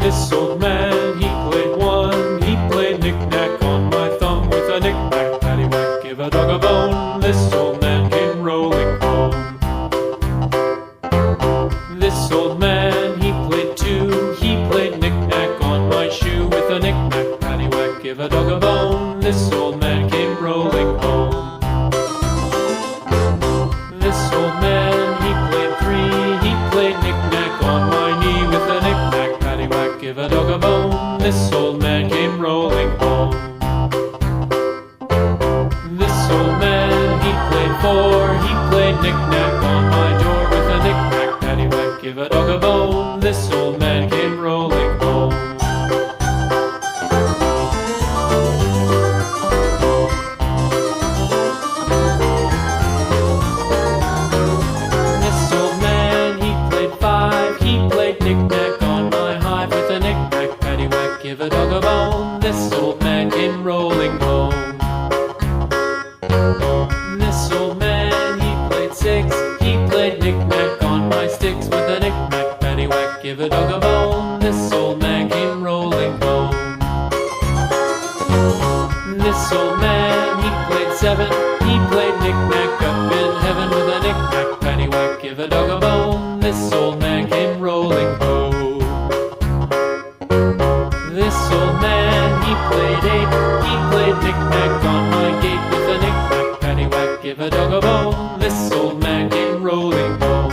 This old man, he played one. He played knick-knack on my thumb with a knick-knack, paddywhack, give a dog a bone. This old man came rolling home. This old man, he played two. He played knick-knack on my shoe with a knick-knack, paddywhack, give a dog a bone. This old man came rolling home. This old man, he played three. He played knick-knack on my knee with a knick-knack, paddywhack, give a dog a bone. This old man came rolling home. This old man, he played four. He played knick-knack on my door with a knick-knack, paddywhack, give a dog a bone. This old man came rolling home. This old man, he played five. He played knick-knack on my hive with a knick-knack, paddywhack, give a dog a bone. This old man came rolling home. This old man, he played six. He played knick-knack on my sticks with a knick-knack, paddywhack, give a dog a bone. This old man came rolling home. This old man, he played seven. He played knick-knack up in heaven with a knick-knack, paddywhack, give a dog a bone. This old man came rolling home. This old man, he played eight. He played knick-knack on my gate with a knick-knack, paddywhack, give a dog a bone. This old man came rolling home.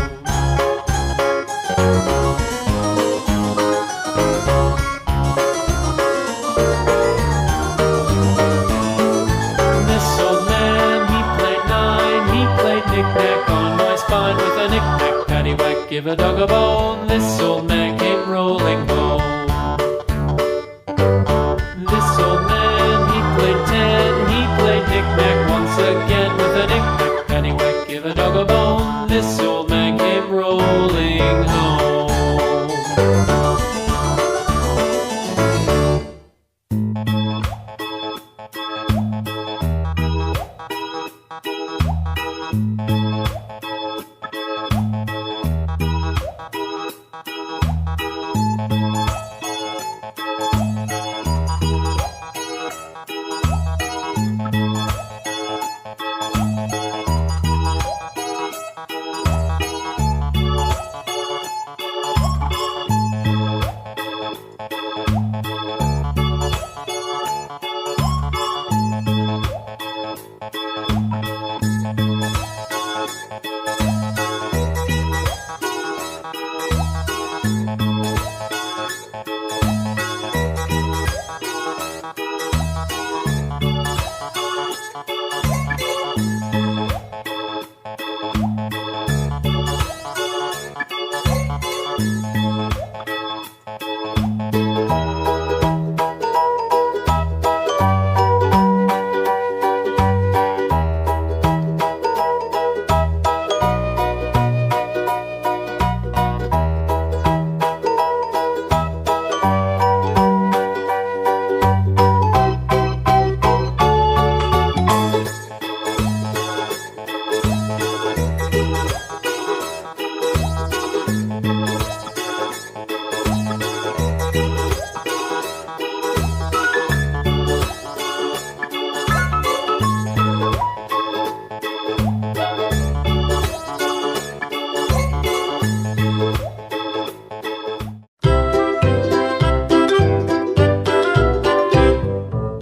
This old man, he played nine. He played knick-knack on my spine with a knick-knack, paddywhack, give a dog a bone. This old man came rolling home. This old man, he played ten. He played knick-knack once again with a knick-knack, paddywhack, give a dog a bone. This old man came rolling home.